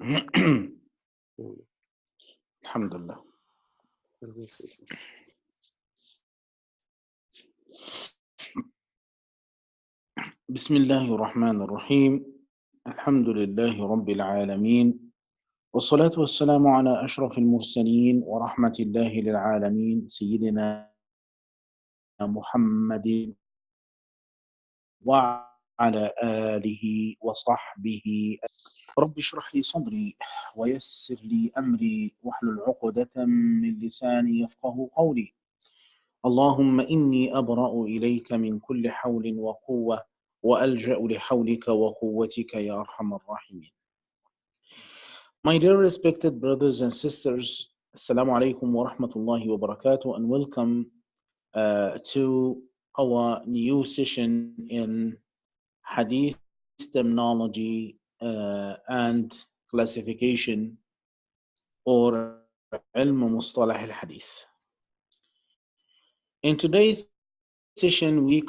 Alhamdulillah. بسم الله الرحمن الرحيم. الحمد لله رب العالمين، والصلاة والسلام على أشرف المرسلين ورحمة الله للعالمين سيدنا محمد وعلى آله وصحبه. رب اشرح لي صدري ويسر لي أمري واحلل عقدة من لساني يفقه قولي. اللهم إني أبرأ إليك من كل حول وقوة وألجأ لحولك وقوتك يا أرحم الراحمين. My dear respected brothers and sisters, Assalamu alaikum wa rahmatullahi wa barakatuh, and welcome to our new session in Hadith terminology and classification, or علم مصطلح الحديث. In today's session, we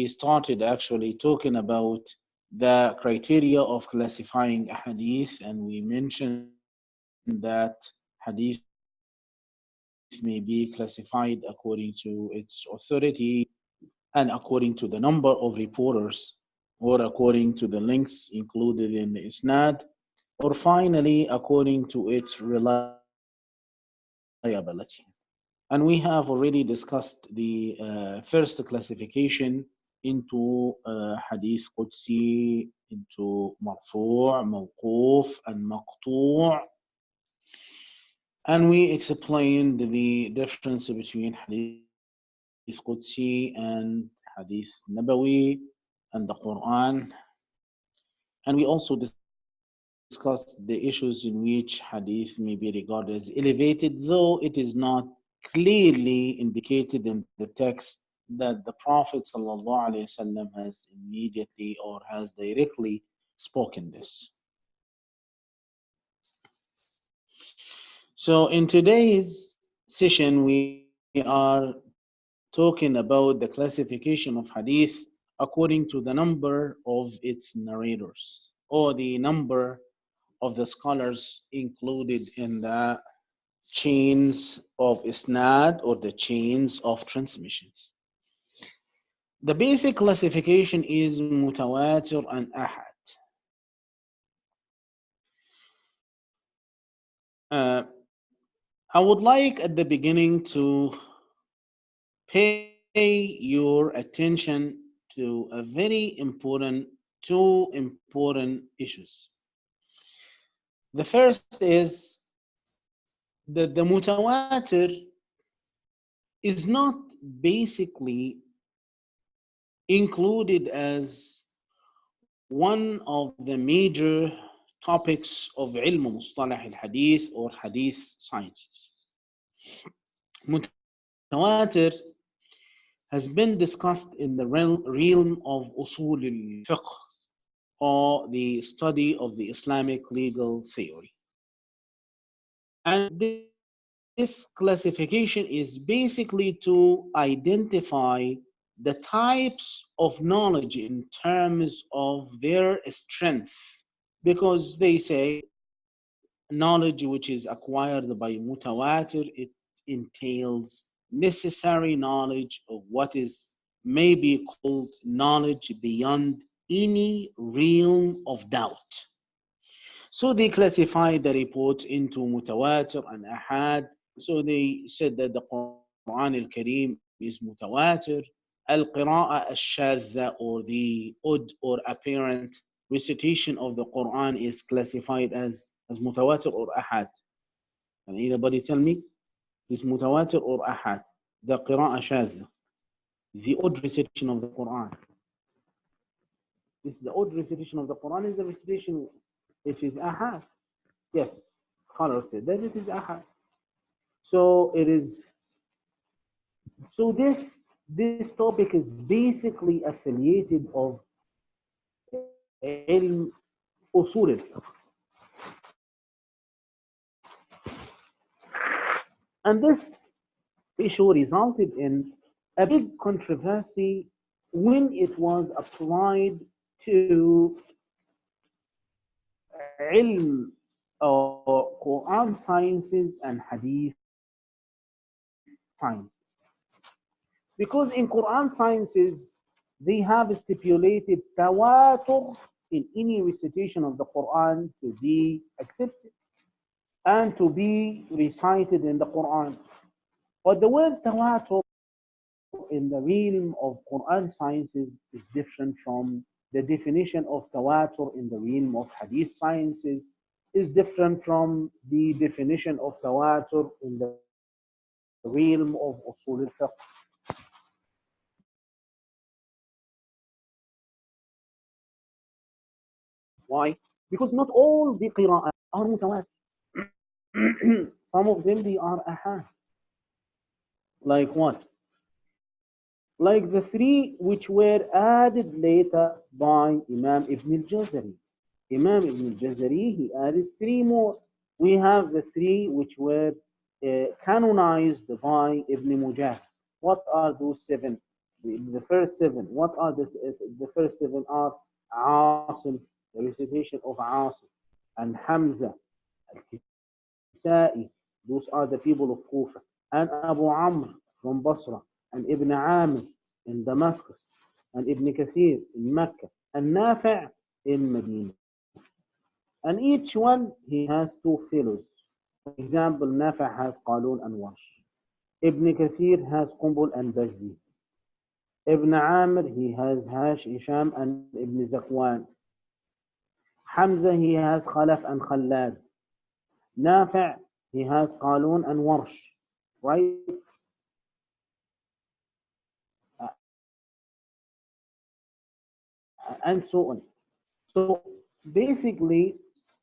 started actually talking about the criteria of classifying a hadith, and we mentioned that hadith may be classified according to its authority and according to the number of reporters, or according to the links included in the Isnad, or finally according to its reliability. And we have already discussed the first classification into hadith qudsi, into marfu', mawquf, and maqtu'. And we explained the difference between hadith qudsi and hadith nabawi and the Quran. And we also discussed the issues in which hadith may be regarded as elevated, though it is not clearly indicated in the text that the Prophet ﷺ has immediately or has directly spoken this. So in today's session, we are talking about the classification of hadith according to the number of its narrators, or the number of the scholars included in the chains of Isnad, or the chains of transmissions. The basic classification is Mutawatir and Ahad. I would like at the beginning to pay your attention to a very important, two important issues. The first is that the Mutawatir is not basically included as one of the major topics of ilm mustalah al-hadith, or hadith sciences. Mutawatir has been discussed in the realm of usul al-fiqh, or the study of the Islamic legal theory. And this classification is basically to identify the types of knowledge in terms of their strength, because they say knowledge which is acquired by mutawatir, it entails necessary knowledge of what is maybe called knowledge beyond any realm of doubt. So they classified the reports into mutawatir and ahad. So they said that the Quran al-Kareem is mutawatir. Al-Qira'ah al-Shadha, or the odd or apparent recitation of the Quran, is classified as mutawatir or ahad. Can anybody tell me? Is mutawatir or ahad? The Qira'ah Shadha, the odd recitation of the Quran. This is the odd recitation of the Quran, is the recitation which is ahad. Yes, scholars said that it is ahad. So it is. So this topic is basically affiliated of ilm usul al-fiqh. And this issue resulted in a big controversy when it was applied to علم or Quran sciences and Hadith science. Because in Quran sciences, they have stipulated tawatur in any recitation of the Quran to be accepted and to be recited in the Quran. But the word tawatur in the realm of Quran sciences is different from the definition of tawatur in the realm of Hadith sciences, is different from the definition of tawatur in the realm of usul al-fiqh. Why? Because not all the qira'at are mutawatir. Some of them they are ahad. Like what? Like the three which were added later by Imam Ibn al-Jazari. Imam Ibn al-Jazari, he added three more. We have the three which were canonized by Ibn Mujahid. What are those seven? The first seven. What are the first seven are Asim, the recitation of Asim, and Hamza, al-Kisa'i, those are the people of Kufa, and Abu Amr from Basra, and Ibn Amir in Damascus, and Ibn Kathir in Mecca, and Nafi' in Medina. And each one, he has two fellows. For example, Nafi' has Qalun and Wash. Ibn Kathir has Qumbul and Bazzi. Ibn Amir, he has Hash, Isham, and Ibn Zakwan. Hamza, he has Khalaf and Khallad. Nafi', he has Qalun and Warsh. Right? And so on. So basically,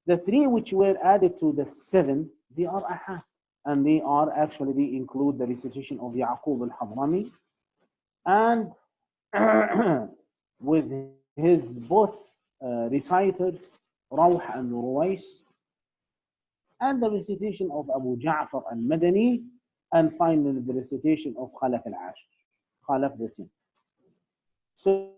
the three which were added to the seven, they are ahad. And they are actually, they include the recitation of Yaqub al-Hadrami and with his both reciters, Rawh and Ruwais, and the recitation of Abu Ja'far al-Madani, and finally the recitation of Khalaf al-Ashir, Khalaf the 10th. So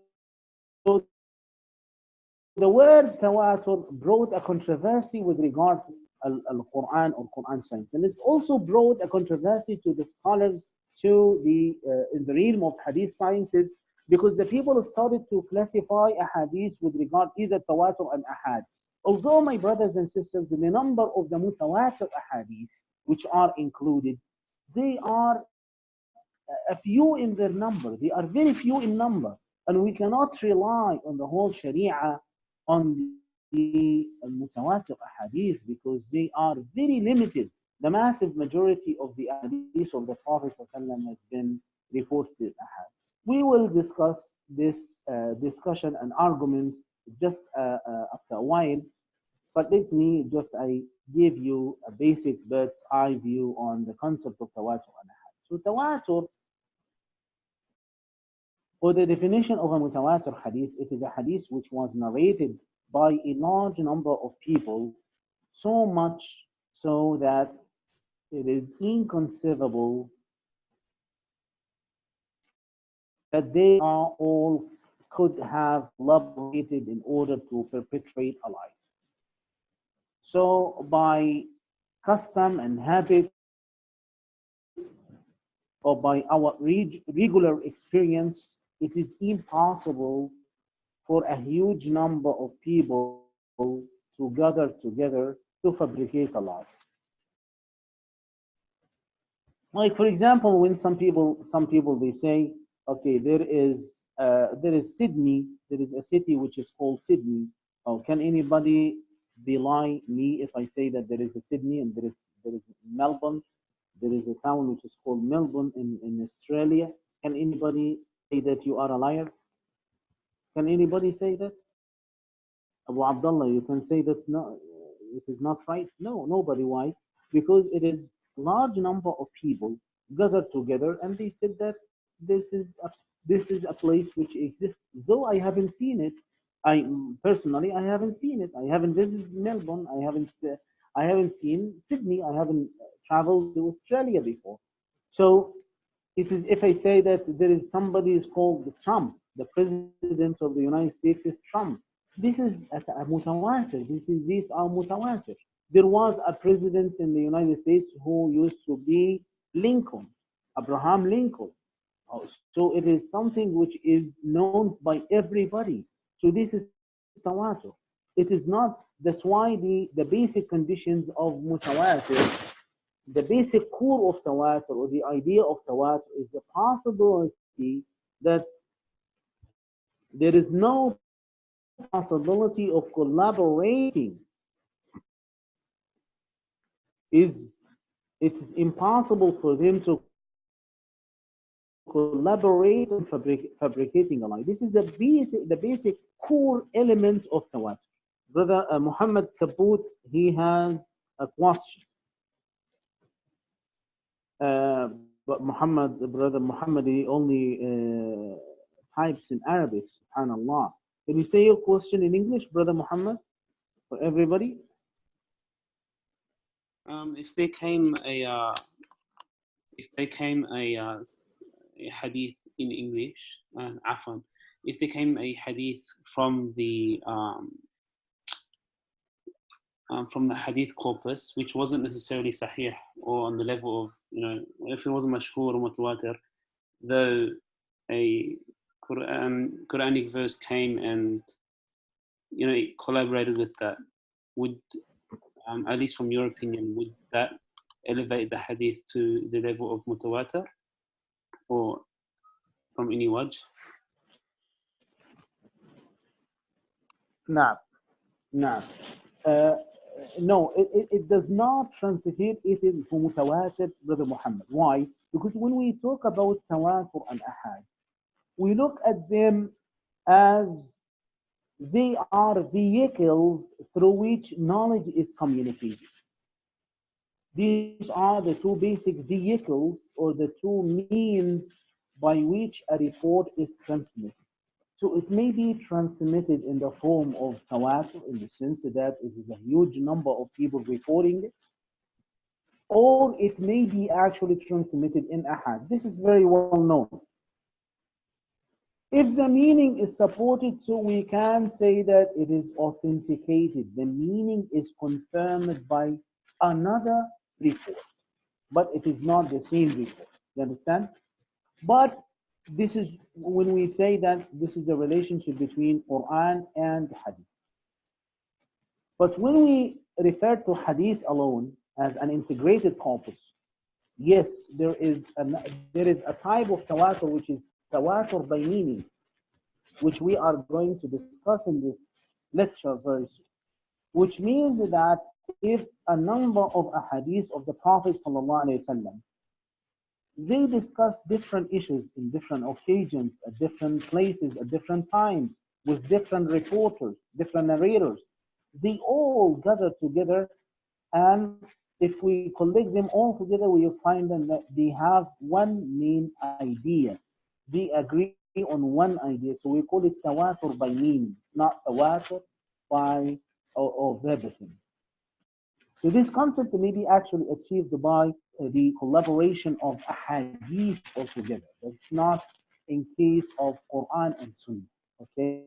the word tawatur brought a controversy with regard to Al-Quran or Quran science. And it also brought a controversy to the scholars in the realm of Hadith sciences, because the people started to classify a Hadith with regard either tawatur and ahad. Although, my brothers and sisters, the number of the mutawatir ahadith which are included, they are a few in their number. They are very few in number. And we cannot rely on the whole Sharia on the mutawatir ahadith because they are very limited. The massive majority of the ahadith of the Prophet ﷺ has been reported ahad. We will discuss this discussion and argument just after a while, but let me just give you a basic bird's eye view on the concept of tawatur and ahad. So tawatur, or the definition of a mutawatir hadith, it is a hadith which was narrated by a large number of people, so much so that it is inconceivable that they are all could have collaborated in order to perpetrate a lie. So by custom and habit, or by our regular experience, it is impossible for a huge number of people to gather together to fabricate a lie. Like for example, when some people they say, okay, there is Sydney, there is a city which is called Sydney. Oh, can anybody belie me if I say that there is a Sydney and there is Melbourne? There is a town which is called Melbourne in Australia. Can anybody say that you are a liar? Can anybody say that? Abu Abdullah, you can say that no, it is not right. No, nobody. Why? Because it is large number of people gathered together, and they said that this is a place which exists. Though I haven't seen it, I personally I haven't seen it. I haven't visited Melbourne. I haven't seen Sydney. I haven't traveled to Australia before. So it is if I say that there is somebody is called Trump, the president of the United States is Trump. This is a mutawatir. These are mutawatir. There was a president in the United States who used to be Lincoln, Abraham Lincoln. So it is something which is known by everybody. So this is tawatur. It is not, that's why the basic conditions of mutawatir, the basic core of tawatur or the idea of tawatur is the possibility that there is no possibility of collaborating is it is impossible for them to collaborate on fabricating a lie. This is the basic core element of tawatur. Brother Muhammad Kabut, he has a question. But Muhammad, brother Muhammad, he only types in Arabic. Subhanallah. Can you say your question in English, brother Muhammad, for everybody? If there came a hadith in English, afwan, if there came a hadith from the hadith corpus, which wasn't necessarily sahih or on the level of, if it wasn't mashhur or mutwatir, though a Quranic verse came and it collaborated with that, would, at least from your opinion, would that elevate the hadith to the level of mutawatir, or from any wajh? No, no. Uh, no, it does not translate it into mutawatir, brother Muhammad. Why? Because when we talk about tawatur and ahad, we look at them as they are vehicles through which knowledge is communicated. These are the two basic vehicles or the two means by which a report is transmitted. So it may be transmitted in the form of tawatur in the sense that it is a huge number of people reporting it, or it may be actually transmitted in ahad. This is very well known. If the meaning is supported, so we can say that it is authenticated. The meaning is confirmed by another report, but it is not the same report. You understand? But this is when we say that this is the relationship between Quran and Hadith. But when we refer to Hadith alone as an integrated corpus, yes, there is a type of tawatur which is tawatur by meaning, which we are going to discuss in this lecture very soon. Which means that if a number of ahadith of the Prophet ﷺ, they discuss different issues in different occasions, at different places, at different times, with different reporters, different narrators. They all gather together, and if we collect them all together, we will find them that they have one main idea. They agree on one idea, so we call it tawatur by means, not tawatur by or verbatim. So this concept may be actually achieved by the collaboration of ahadith altogether. It's not in case of Quran and Sunnah. Okay,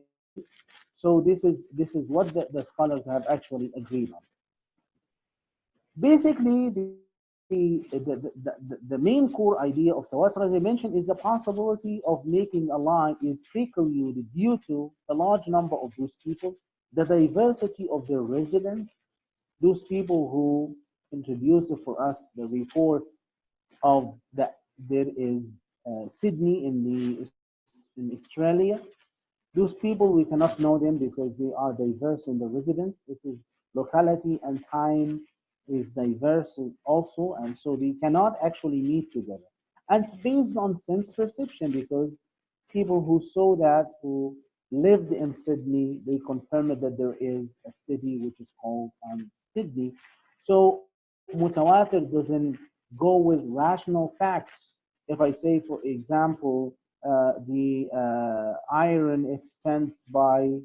so this is what the scholars have actually agreed on. Basically, the main core idea of tawatur, as I mentioned, is the possibility of making a lie is precluded due to the large number of those people, the diversity of their residents, those people who introduced for us the report of that there is Sydney in Australia. Those people we cannot know them because they are diverse in the residence. It is locality and time is diverse also, and so they cannot actually meet together. And it's based on sense perception because people who saw that, who lived in Sydney, they confirmed that there is a city which is called Sydney. So mutawatir doesn't go with rational facts. If I say, for example, the iron extends by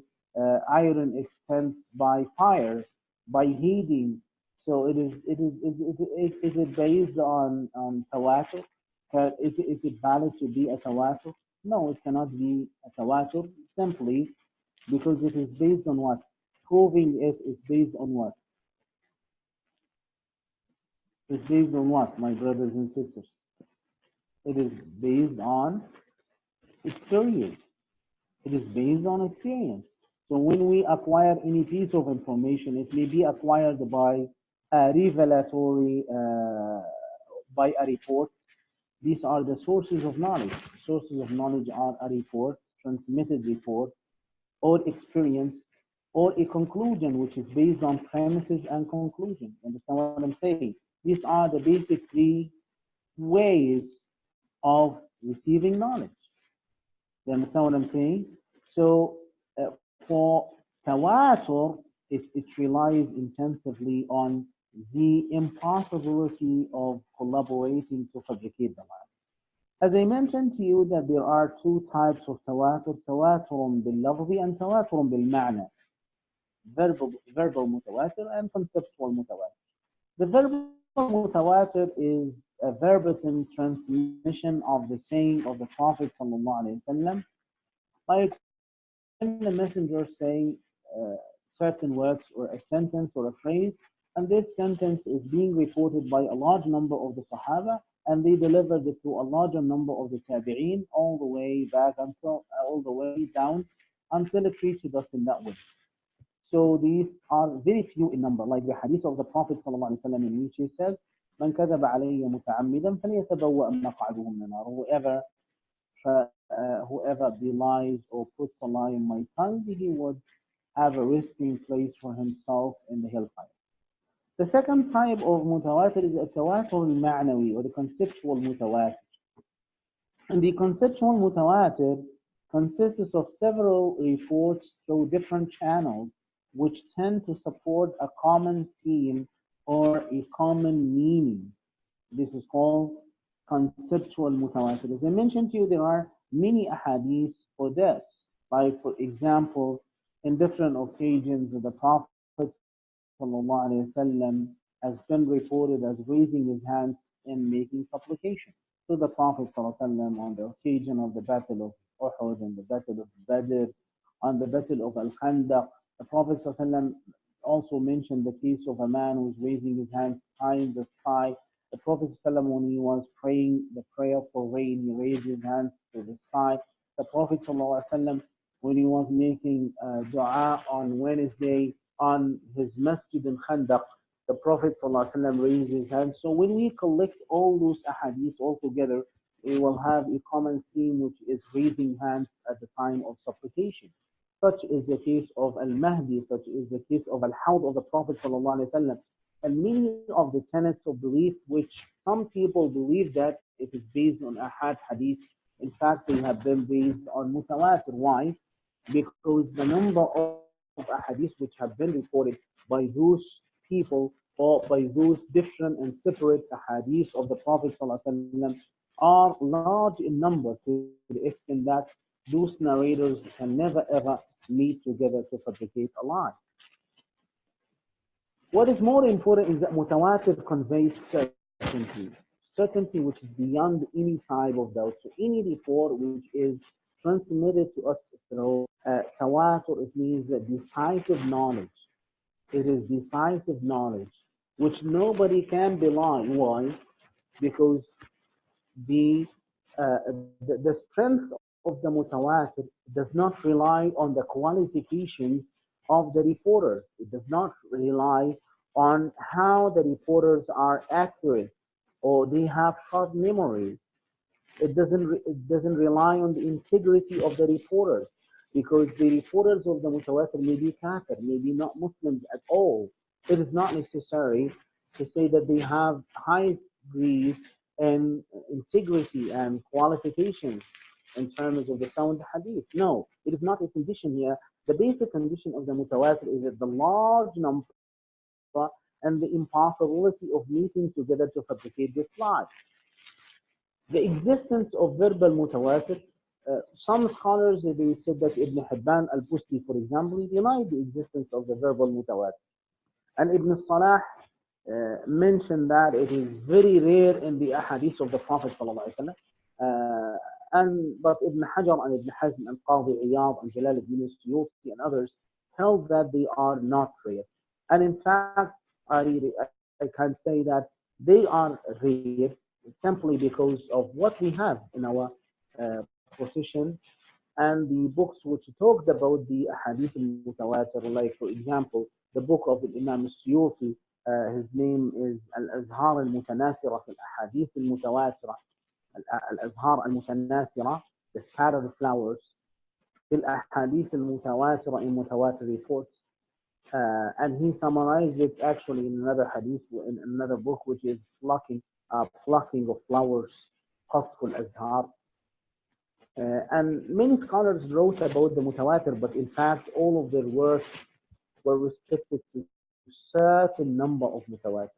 fire, by heating. So is it based on tawatur? Is it valid to be a tawatur? No, it cannot be a tawatur. Simply, Because it is based on what? Proving it is based on what? It's based on what, my brothers and sisters? It is based on experience. It is based on experience. So when we acquire any piece of information, it may be acquired by a revelatory, by a report. These are the sources of knowledge. Sources of knowledge are a report, transmitted report, or experience, or a conclusion, which is based on premises and conclusion. Understand what I'm saying? These are the basic three ways of receiving knowledge. You understand what I'm saying? So for tawatur, it relies intensively on the impossibility of collaborating to fabricate the lie. As I mentioned to you that there are two types of tawatur, tawatur bil-lafzi and tawatur bil-ma'na, verbal mutawatir and conceptual mutawatir. The verbal mutawatir is a verbatim transmission of the saying of the Prophet ﷺ, like when the messenger say certain words or a sentence or a phrase, and this sentence is being reported by a large number of the Sahaba, and they delivered it to a larger number of the Tabi'een, all the way back until all the way down until it reaches us in that way. So these are very few in number, like the hadith of the Prophet ﷺ in which he says, "من كذب علي متعمدا فليتبوأ مقعده من النار." Whoever belies or puts a lie in my tongue, he would have a resting place for himself in the hellfire. The second type of mutawatir is a tawatur al-ma'nawi, or the conceptual mutawatir. And the conceptual mutawatir consists of several reports through different channels which tend to support a common theme or a common meaning. This is called conceptual mutawatir. As I mentioned to you, there are many ahadith for this. Like, for example, in different occasions, the Prophet ﷺ has been reported as raising his hands in making supplication to the Prophet ﷺ on the occasion of the Battle of Uhud and the Battle of Badr, on the Battle of Al-Khandaq. The Prophet ﷺ also mentioned the case of a man who was raising his hands high in the sky. The Prophet ﷺ, when he was praying the prayer for rain, he raised his hands to the sky. The Prophet ﷺ, when he was making dua on Wednesday on his masjid in Khandaq, the Prophet ﷺ raised his hands. So when we collect all those ahadith all together, we will have a common theme, which is raising hands at the time of supplication. Such is the case of Al-Mahdi, such is the case of Al-Hawd of the Prophet ﷺ. And many of the tenets of belief, which some people believe that it is based on ahad hadith, in fact, they have been based on mutawatir. Why? Because the number of ahadith which have been reported by those people or by those different and separate ahadith of the Prophet ﷺ are large in number, to the extent that those narrators can never ever meet together to fabricate a lie. What is more important is that mutawatir conveys certainty, certainty which is beyond any type of doubt. So any report which is transmitted to us through tawatur, it means that decisive knowledge. It is decisive knowledge which nobody can belie. Why? Because the, the strength of the mutawatir does not rely on the qualifications of the reporters. It does not rely on how the reporters are accurate or they have short memories. It doesn't rely on the integrity of the reporters, because the reporters of the mutawatir may be kafir, may be not Muslims at all. It is not necessary to say that they have high degrees and integrity and qualifications in terms of the sound hadith. No, it is not a condition here. The basic condition of the mutawatir is that the large number and the impossibility of meeting together to fabricate this lie. The existence of verbal mutawatir, some scholars, they said that Ibn Hibban al-Busti, for example, he denied the existence of the verbal mutawatir. And Ibn Salah mentioned that it is very rare in the ahadith of the Prophet ﷺ. But Ibn Hajar and Ibn Hazm and Qadi Iyad and Jalal ibn Suyuti and others held that they are not rare. And in fact, I can say that they are rare simply because of what we have in our position and the books which talked about the hadith al-mutawatir, like for example, the book of the Imam al-Suyuti, his name is Al-Azhar al-Mutanasira fi al-Ahadith al-Mutawatira, Al-Azhar al-Mutanasira, the scattered flowers, في الأحاديث المتواترة in mutawatir reports. And he summarized it actually in another hadith, in another book, which is plucking of flowers, قصف الأزهار. And many scholars wrote about the mutawatir, but in fact, all of their works were restricted to certain number of mutawatir.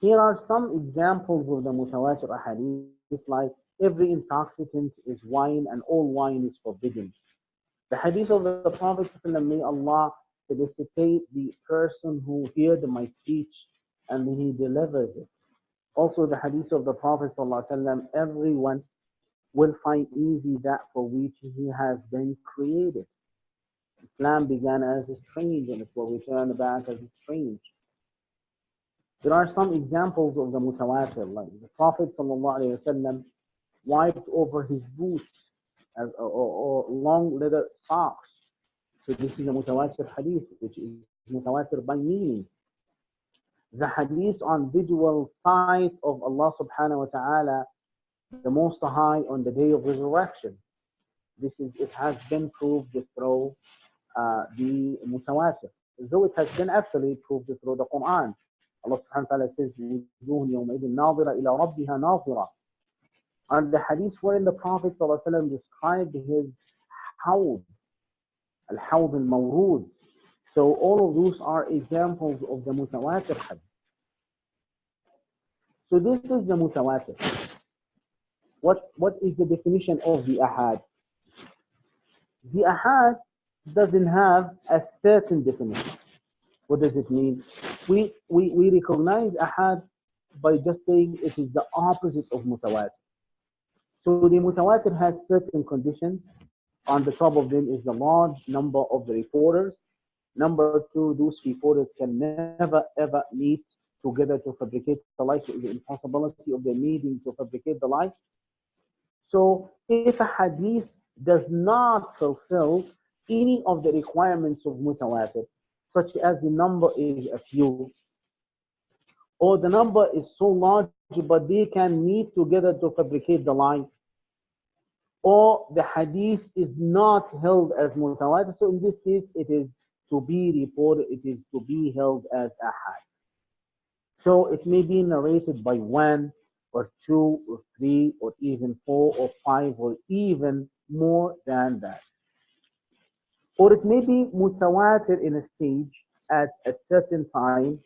Here are some examples of the mutawatir ahadith, like every intoxicant is wine and all wine is forbidden. The hadith of the Prophet, may Allah felicitate the person who heard my speech and he delivers it. Also the hadith of the Prophet, everyone will find easy that for which he has been created. Islam began as strange and it will return back as strange. There are some examples of the mutawatir, like the Prophet wiped over his boots or long leather socks. So this is a mutawatir hadith, which is mutawatir by meaning. The hadith on visual sight of Allah subhanahu wa ta'ala, the Most High, on the day of resurrection. It has been proved through the mutawatir, though it has been actually proved through the Quran. Allah subhanahu wa ta'ala says, وُجُوهٌ يَوْمَئِذٍ نَاظِرَةٌ إِلَى رَبِّهَا نَاظِرَةٌ. And the hadith wherein the Prophet described his hawd, al-hawd al-mawrud. So all of those are examples of the mutawatir hadith. So this is the mutawatir. What is the definition of the ahad? The ahad doesn't have a certain definition. What does it mean? We recognize ahad by just saying it is the opposite of mutawatir. So the mutawatir has certain conditions. On the top of them is the large number of the reporters. Number two, those reporters can never ever meet together to fabricate the lie. So the impossibility of them meeting to fabricate the lie. So if a hadith does not fulfill any of the requirements of mutawatir, such as the number is a few, or the number is so large but they can meet together to fabricate the lie, or the hadith is not held as mutawatir, so in this case it is to be reported, it is to be held as ahad. So it may be narrated by one or two or three or even four or five or even more than that. Or it may be mutawatir in a stage at a certain time,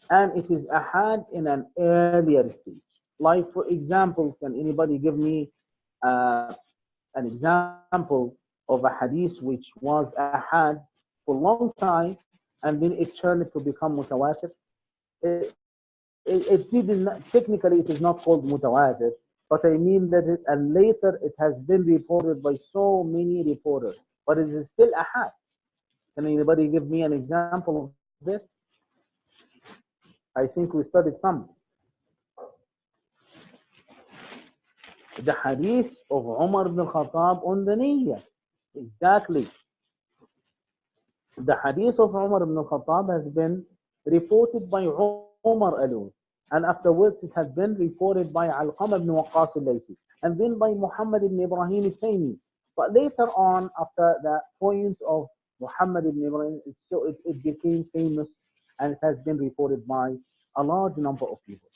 and it is ahad in an earlier stage. Like for example, can anybody give me an example of a hadith which was ahad for a long time and then it turned to become mutawatir? It didn't, technically it is not called mutawatir, but I mean that and later it has been reported by so many reporters, but it is still ahad. Can anybody give me an example of this? I think we studied some. The hadith of Umar ibn al-Khattab on the niyyah. Exactly. The hadith of Umar ibn al-Khattab has been reported by Umar alone. And afterwards it has been reported by Alqamah ibn Waqqas al-Laysi. And then by Muhammad ibn Ibrahim al-Taymi. But later on, after the point of Muhammad ibn Ibrahim, it became famous and it has been reported by a large number of people.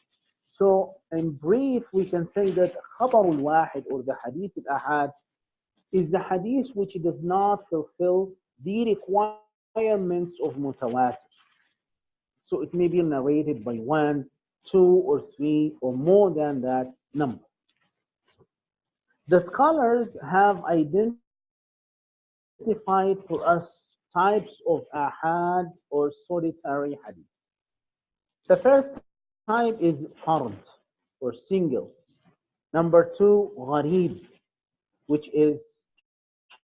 So in brief, we can say that Khabar al-Wahid or the Hadith al-Ahad is the hadith which does not fulfill the requirements of mutawatir. So it may be narrated by one, two, or three, or more than that number. The scholars have identified for us types of ahad or solitary hadith. The first type is fard or single. Number two, gharib. which is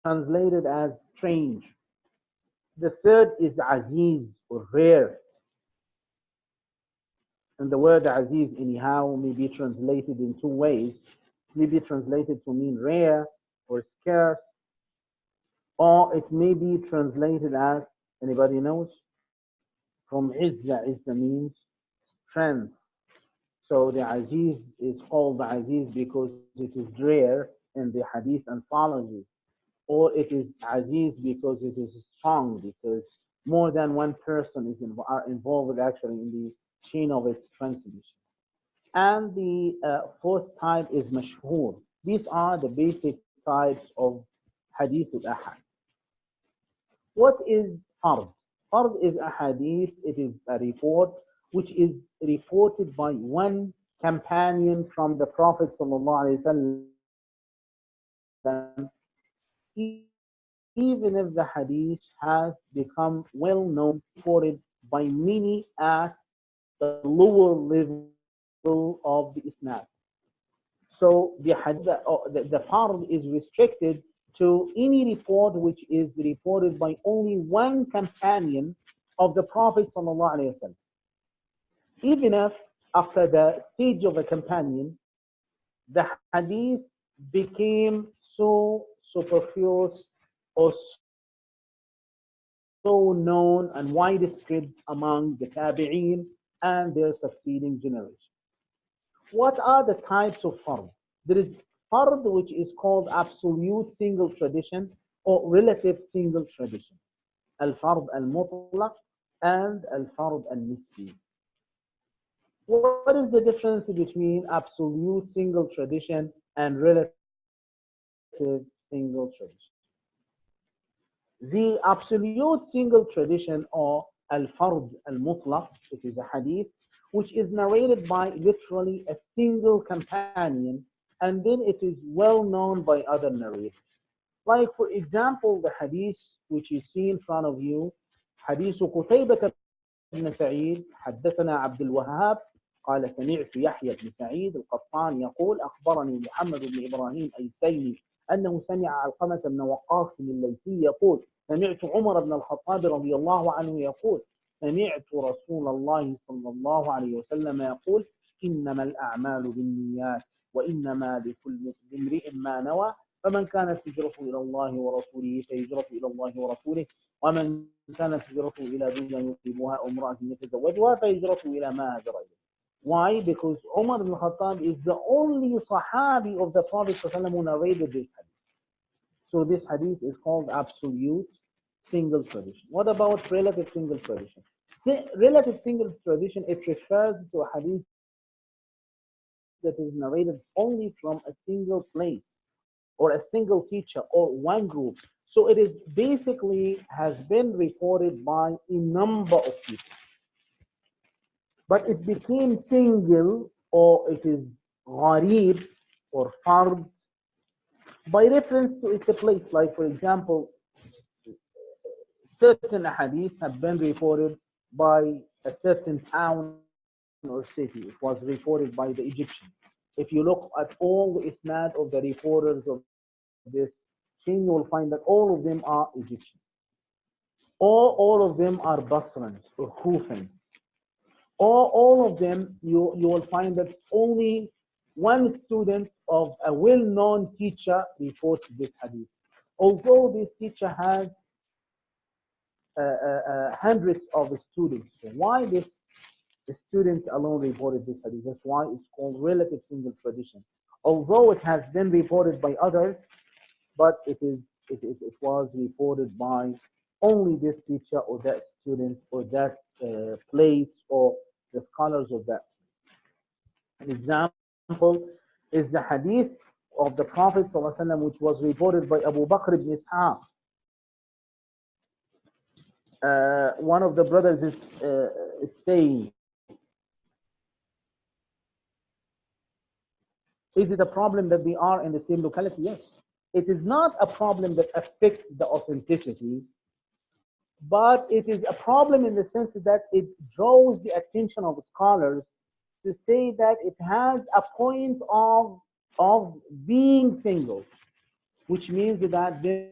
translated as strange. The third is aziz or rare. And the word aziz, anyhow, may be translated in two ways. It may be translated to mean rare or scarce, or it may be translated as, anybody knows? From izza, izza means strength. So the aziz is called the aziz because it is rare in the hadith anthology, or it is aziz because it is strong, because more than one person are involved actually in the chain of its transmission. And the fourth type is mashhur. These are the basic types of hadith al-ahad. What is fard? Fard is a hadith, it is a report which is reported by one companion from the Prophet ﷺ, even if the hadith has become well known, reported by many at the lower level of the Isnad. So the hadith, the fard is restricted to any report which is reported by only one companion of the Prophet ﷺ. Even if after the stage of a companion, the hadith became so superfluous or so known and widespread among the tabi'een and their succeeding generation. What are the types of fard? There is fard which is called absolute single tradition or relative single tradition. Al-fard al-mutlaq and al-fard al-nisbi. What is the difference between absolute single tradition and relative single tradition? The absolute single tradition or al-fard al-mutlaq, it is a hadith which is narrated by literally a single companion, and then it is well known by other narrators. Like for example, the hadith which you see in front of you, حديث قتيبة بن سعيد حدثنا عبد الوهاب قال سمعت يحيى بن سعيد القطان يقول أخبرني محمد بن إبراهيم التيمي أنه سمع علقمة بن وقاص الليثي يقول سمعت عمر بن الخطاب رضي الله عنه يقول سمعت رسول الله صلى الله عليه وسلم يقول إنما الأعمال بالنيات وإنما لكل امرئ ما نوى فمن كانت هجرته إلى الله ورسوله فهجرته إلى الله ورسوله ومن كانت هجرته إلى دنيا يصيبها أو امرأة يتزوجها فهجرته إلى ما هاجر إليه. Why? Because Umar ibn Khattab is the only Sahabi of the Prophet who narrated this hadith. So this hadith is called absolute single tradition. What about relative single tradition? Relative single tradition, it refers to a hadith that is narrated only from a single place or a single teacher or one group. So it is basically has been reported by a number of people. But it became single or it is gharib or fard by reference to its place. Like for example, certain hadith have been reported by a certain town or city. It was reported by the Egyptian. If you look at all the isnad of the reporters of this chain, you will find that all of them are Egyptian. Or all of them are Basrans or Kufans. Or all of them, you will find that only one student of a well-known teacher reports this hadith. Although this teacher has hundreds of students. So why this student alone reported this hadith? That's why it's called relative single tradition. Although it has been reported by others, but it was reported by only this teacher or that student or that place or the scholars of that. An example is the hadith of the Prophet ﷺ, which was reported by Abu Bakr ibn Ishaq. One of the brothers is saying, is it a problem that they are in the same locality? Yes. It is not a problem that affects the authenticity, but it is a problem in the sense that it draws the attention of scholars to say that it has a point of being single. which means that there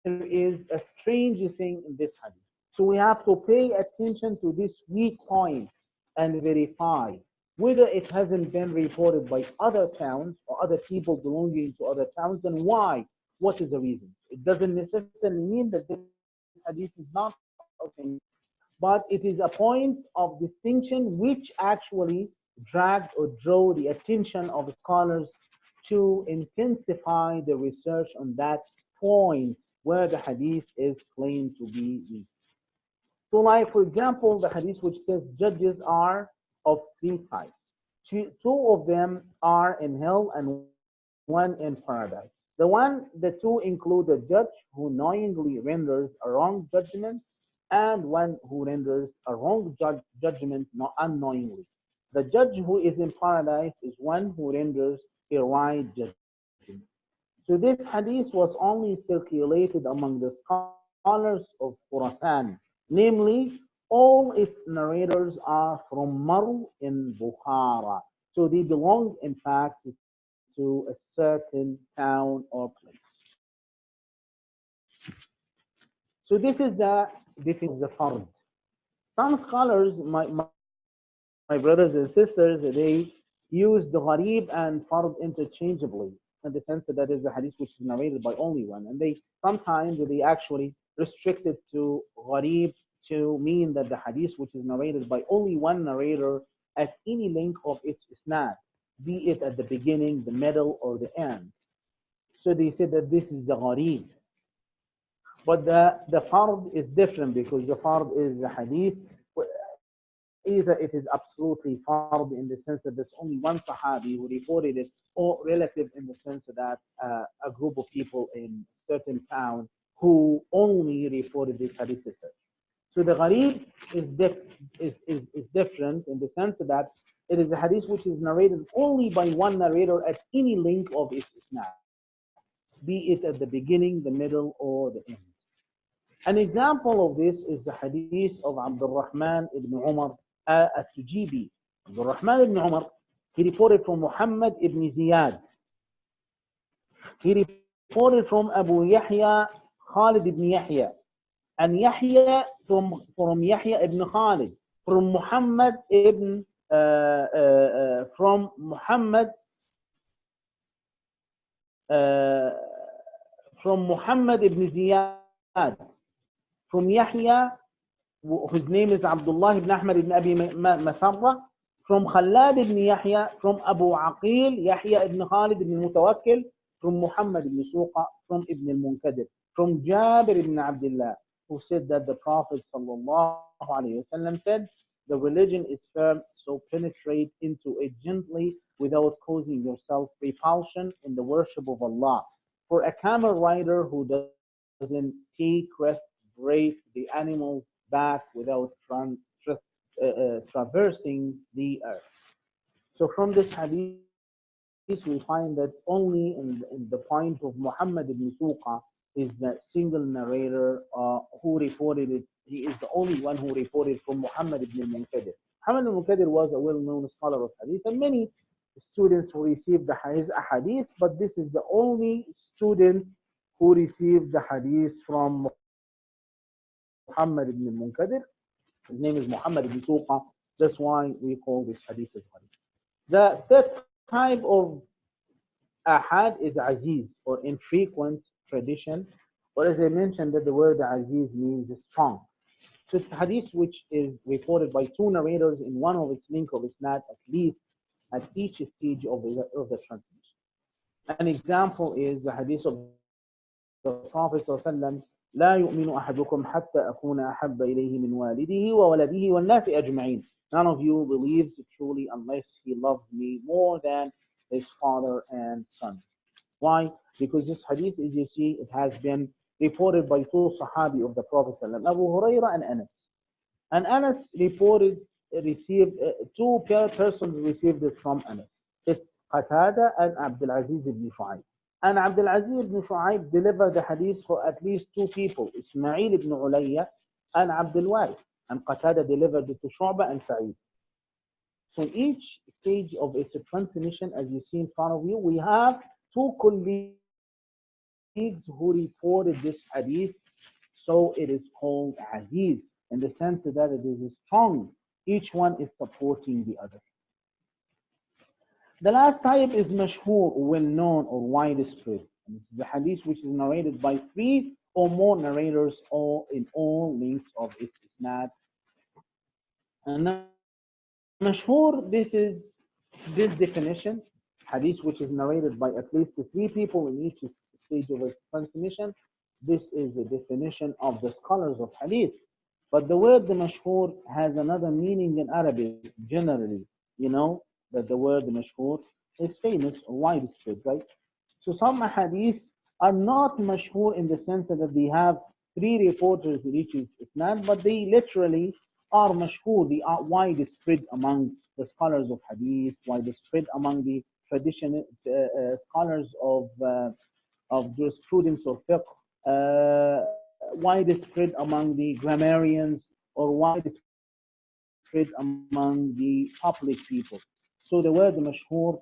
is a strange thing in this hadith. So we have to pay attention to this weak point and verify whether it hasn't been reported by other towns or other people belonging to other towns, and why. What is the reason? It doesn't necessarily mean that this hadith is not authentic, but it is a point of distinction which actually dragged or drew the attention of scholars to intensify the research on that point where the hadith is claimed to be weak. So, like for example, the hadith which says judges are of three types. Two of them are in hell and one in paradise. The two include a judge who knowingly renders a wrong judgment, and one who renders a wrong judgment not unknowingly. The judge who is in paradise is one who renders a right judgment. So this hadith was only circulated among the scholars of Khurasan, namely, all its narrators are from Marw in Bukhara. So they belong, in fact, to a certain town or place. So this is the definition of the fard. Some scholars, my brothers and sisters, they use the gharib and fard interchangeably, in the sense that that is a hadith which is narrated by only one. And they sometimes they actually restrict it to gharib to mean that the hadith which is narrated by only one narrator at any length of its isnad, be it at the beginning, the middle, or the end. So they said that this is the gharib. But the fard is different, because the fard is the hadith. Either it is absolutely fard in the sense that there's only one sahabi who reported it, or relative in the sense that a group of people in a certain town who only reported this hadith itself. So the gharib is different in the sense that it is a hadith which is narrated only by one narrator at any length of its isnad, be it at the beginning, the middle, or the end. An example of this is the hadith of Abdul Rahman ibn Umar al-Tujibi. Abdul Rahman ibn Umar, he reported from Muhammad ibn Ziyad. He reported from Abu Yahya, Khalid ibn Yahya. And Yahya from Yahya ibn Khalid, from Muhammad ibn, from Muhammad, uh, from Muhammad ibn Ziyad, from Yahya, whose name is Abdullah ibn Ahmad ibn Abi Masarra, from Khalad ibn Yahya, from Abu Aqil, Yahya ibn Khalid ibn Mutawakkil, from Muhammad ibn Suqa, from Ibn al-Munkadir, from Jabir ibn Abdullah, who said that the Prophet ﷺ said, the religion is firm, so penetrate into it gently without causing yourself repulsion in the worship of Allah. For a camel rider who doesn't take rest, break the animal back without traversing the earth. So from this hadith, we find that only in the point of Muhammad ibn Suqa is the single narrator who reported it. He is the only one who reported from Muhammad ibn al-Munkadir. Muhammad ibn al-Munkadir was a well-known scholar of hadith, and many students who received his hadith, but this is the only student who received the hadith from Muhammad ibn al-Munkadir. His name is Muhammad ibn Suqa. That's why we call this hadith as gharib. The third type of ahad is aziz, or infrequent tradition, or as I mentioned that the word aziz means strong. So it's a hadith which is reported by two narrators in one of its link of isnad, at least at each stage of the transmission. An example is the hadith of the Prophet ﷺ, لا يؤمن أحدكم حتى أكون أحب إليه من والده وولده والناس أجمعين. None of you believes truly unless he loves me more than his father and son. Why? Because this hadith, as you see, it has been reported by two Sahabi of the Prophet ﷺ, Abu Huraira and Anas. And Anas received two persons received it from Anas. It's Qatada and Abdul Aziz ibn Shu'ayb. And Abdul Aziz ibn Shu'ayb delivered the hadith for at least two people, Ismail ibn Ulayya and Abdul Warith. And Qatada delivered it to Shu'ba and Sa'id. So each stage of its transmission, as you see in front of you, we have two colleagues colleagues who reported this hadith, so it is called hadith in the sense that it is strong. Each one is supporting the other. The last type is mashhur, well-known or widespread. And it's the hadith which is narrated by three or more narrators, or in all links of its isnad. And the mashhur, this definition, hadith which is narrated by at least three people in each stage of its transmission. This is the definition of the scholars of hadith. But the word the mashhur has another meaning in Arabic generally. You know that the word mashhur is famous or widespread, right? So some hadiths are not mashhur in the sense that they have three reporters in each isnad, but they literally are mashhur. They are widespread among the scholars of hadith, widespread among the traditional scholars of jurisprudence or fiqh, widespread among the grammarians, or widespread among the public people. So the word mashhur,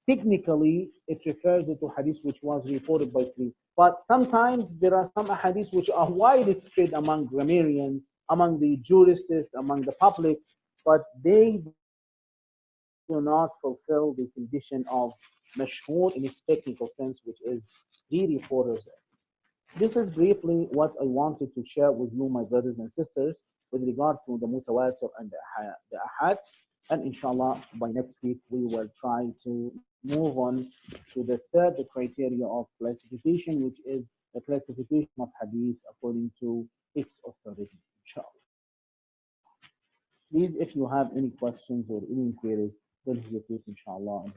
technically, it refers to hadith which was reported by three. But sometimes there are some hadiths which are widespread among grammarians, among the jurists, among the public, but they do not fulfill the condition of mashhur in its technical sense, which is the reporters. This is briefly what I wanted to share with you, my brothers and sisters, with regard to the mutawatir and the ahad. And inshallah, by next week, we will try to move on to the third criteria of classification, which is the classification of hadith according to its authority, inshallah. Please, if you have any questions or any inquiries, don't hesitate, inshallah.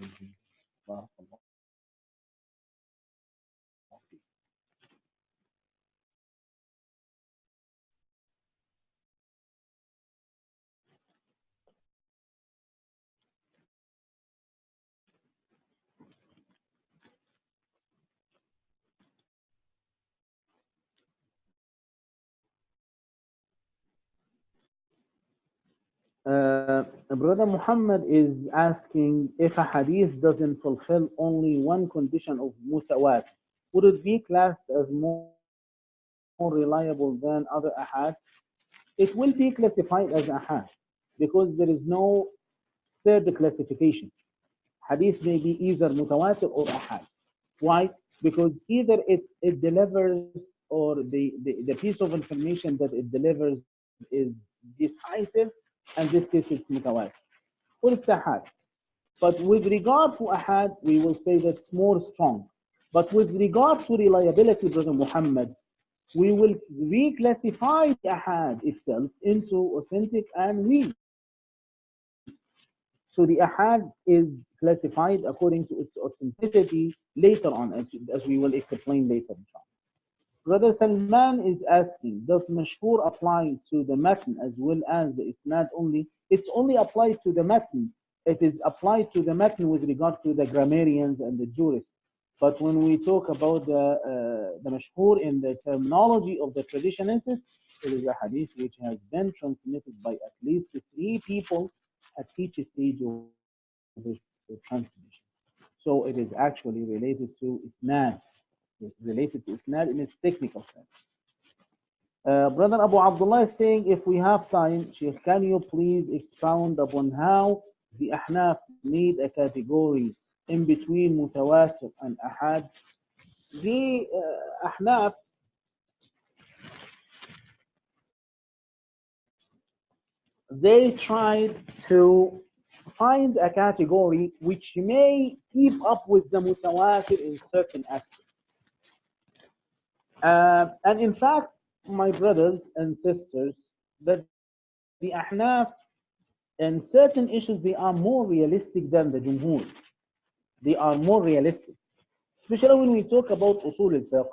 Brother Muhammad is asking if a hadith doesn't fulfill only one condition of mutawat, would it be classed as more reliable than other ahad? It will be classified as ahad because there is no third classification. Hadith may be either mutawatir or ahad. Why? Because either it delivers, or the piece of information that it delivers is decisive, and this case it's mutawatir, or it's ahad. But with regard to ahad, we will say that's more strong. But with regard to reliability, Brother Muhammad, we will reclassify the ahad itself into authentic and weak. So the ahad is classified according to its authenticity later on, as we will explain later. Brother Salman is asking, does mashhur apply to the matn as well as the isnad only? It's only applied to the matn. It is applied to the matn with regard to the grammarians and the jurists. But when we talk about the mashhur in the terminology of the traditionalists, it is a hadith which has been transmitted by at least three people at each stage of its transmission. So it is actually related to isnad. It's related to isnad in its technical sense. Brother Abu Abdullah is saying, if we have time, Sheikh, can you please expound upon how the Ahnaf made a category in between mutawatir and ahad? The Ahnaf, they tried to find a category which may keep up with the mutawatir in certain aspects. And in fact, my brothers and sisters, that the Ahnaf in certain issues, they are more realistic than the Jumhur. They are more realistic. Especially when we talk about usul al-fiqh,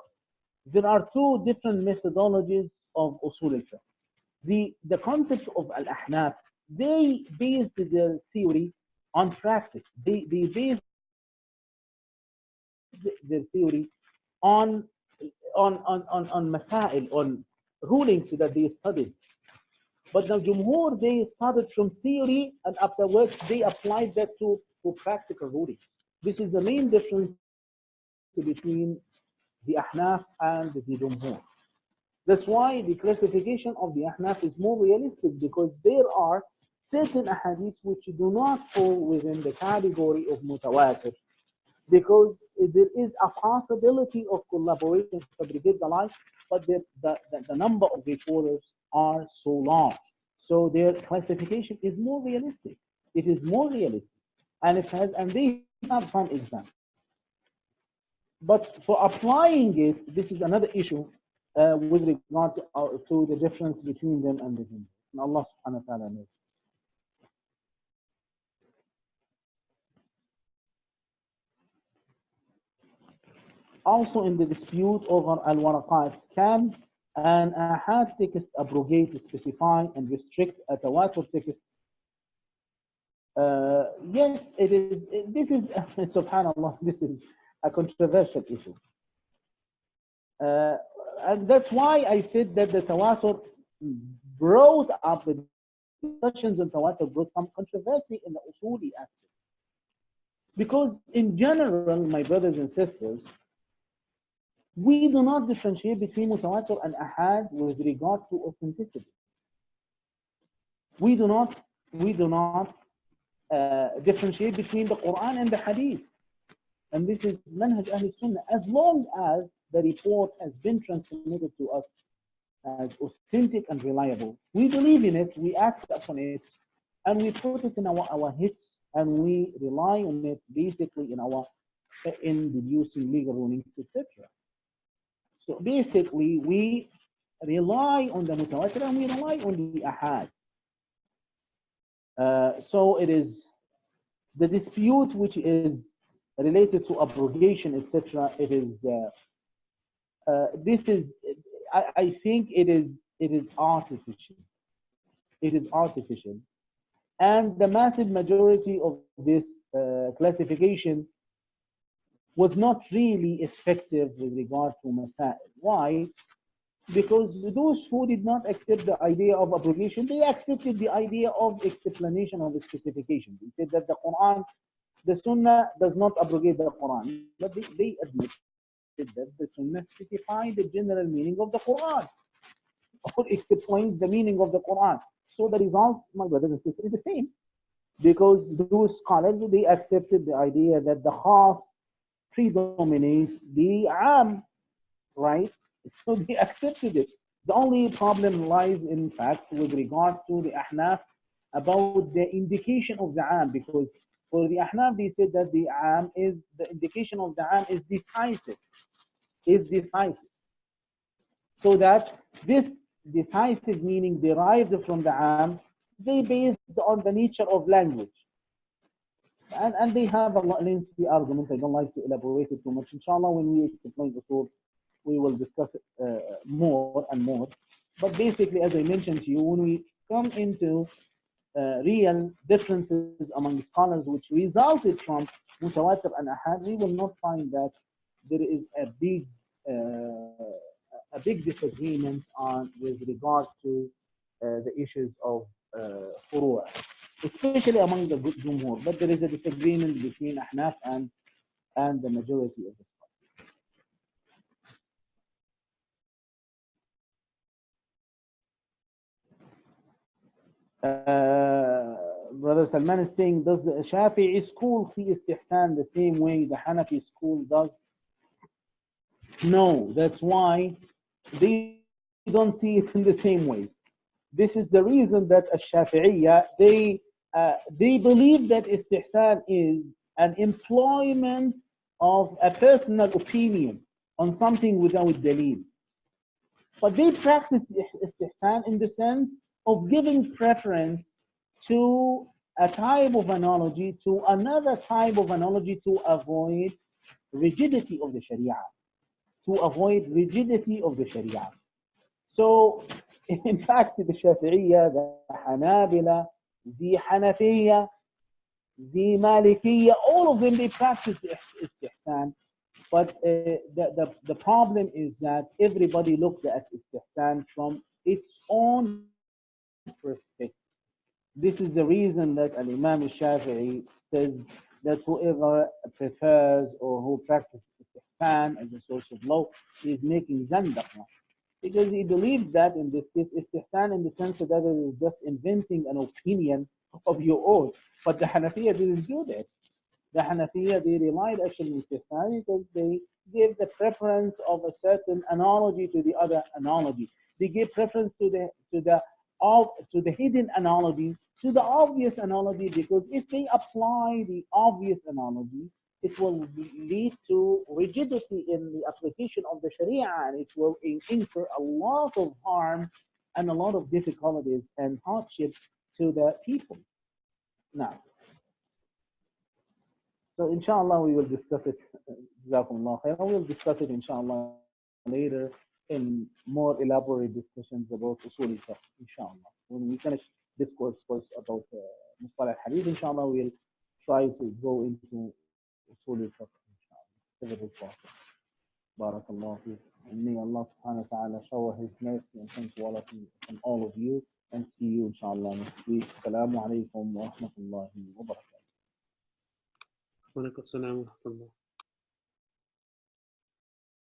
there are two different methodologies of usul al-fiqh. The concept of al-Ahnaf, they based their theory on practice. They based their theory on masail, on rulings that they studied. But the Jumhur, they started from theory and afterwards they applied that to practical rulings. This is the main difference between the the Ahnaf and the Jumhur. That's why the classification of the Ahnaf is more realistic, because there are certain ahadith which do not fall within the category of mutawatir, because there is a possibility of collaboration to fabricate the lie, but the number of reporters are so large. So their classification is more realistic. It is more realistic, and they have some examples. But for applying it, this is another issue with regard to the difference between them and the Jinn. And Allah subhanahu wa ta'ala knows. Also, in the dispute over al-waraqat, can an ahad text abrogate, specify, and restrict a tawatur text? Yes, it is. This is, subhanallah, this is a controversial issue. And that's why I said that the tawatur brought up, the discussions on tawatur brought some controversy in the usuli aspect. Because in general, my brothers and sisters, we do not differentiate between mutawatir and ahad with regard to authenticity. We do not differentiate between the Quran and the Hadith. And this is manhaj Ahl Sunnah. As long as the report has been transmitted to us as authentic and reliable, we believe in it, we act upon it, and we put it in our hits, and we rely on it basically in deducing legal rulings, etc. So basically, we rely on the mutawatir and we rely on the ahad. So it is the dispute which is related to abrogation, etc. It is this is I think it is artificial. It is artificial, and the massive majority of this classification was not really effective with regard to masail. Why? Because those who did not accept the idea of abrogation, they accepted the idea of explanation of the specification. They said that the Quran, the Sunnah does not abrogate the Quran, but they admitted that the Sunnah specified the general meaning of the Quran, or explains the meaning of the Quran. So the result, my brothers and sisters, is the same, because those scholars, they accepted the idea that the khas predominates the am, right? So they accepted it. The only problem lies, in fact, with regard to the Ahnaf about the indication of the am, because for the Ahnaf, they said that the am is, the indication of the am is decisive, So that this decisive meaning derived from the am, they based on the nature of language. And they have a lengthy argument. I don't like to elaborate it too much. Inshallah, when we explain the source, we will discuss it more and more. But basically, as I mentioned to you, when we come into real differences among scholars which resulted from mutawatir and ahad, we will not find that there is a big disagreement with regard to the issues of furu', especially among the good Jumhur. But there is a disagreement between Ahnaf and the majority of the Brother Salman is saying, does the Shafi'i school see istihsan the same way the Hanafi school does? No, that's why they don't see it in the same way. This is the reason that Shafi'iyya, they believe that istihsan is an employment of a personal opinion on something without dalil. But they practice istihsan in the sense of giving preference to a type of analogy to another type of analogy to avoid rigidity of the Sharia. So, in fact, the Shafi'iyya, the Hanabila, the Hanafiya, the Malikiyya, all of them, they practice istihsan. But the problem is that everybody looks at istihsan from its own perspective. This is the reason that Al-Imam al-Shafi'i says that whoever prefers or who practices istihsan as a source of law, he is making zandaqah. Because he believes that in this case, istihsan in the sense that it is just inventing an opinion of your own. But the Hanafiya didn't do that. The Hanafiya, they relied actually on istihsan because they gave the preference of a certain analogy to the other analogy. They gave preference to the hidden analogy to the obvious analogy, because if they apply the obvious analogy, it will lead to rigidity in the application of the Sharia, and it will incur a lot of harm and a lot of difficulties and hardship to the people. Now, so inshallah we will discuss it. Jazakumullah khair. We'll discuss it inshallah later in more elaborate discussions about usul al-fiqh, inshallah. When we finish this course about Mustalah al-Hadith, inshallah we'll try to go into usul al-fiqh, inshallah, if it is possible. Barakallahu fiik. And may Allah subhanahu wa ta'ala shower his mercy and thank on all of you, and see you inshallah next week. Assalamu alaikum wa rahmatullahi wa barakatuh. وعليكم السلام ورحمة الله.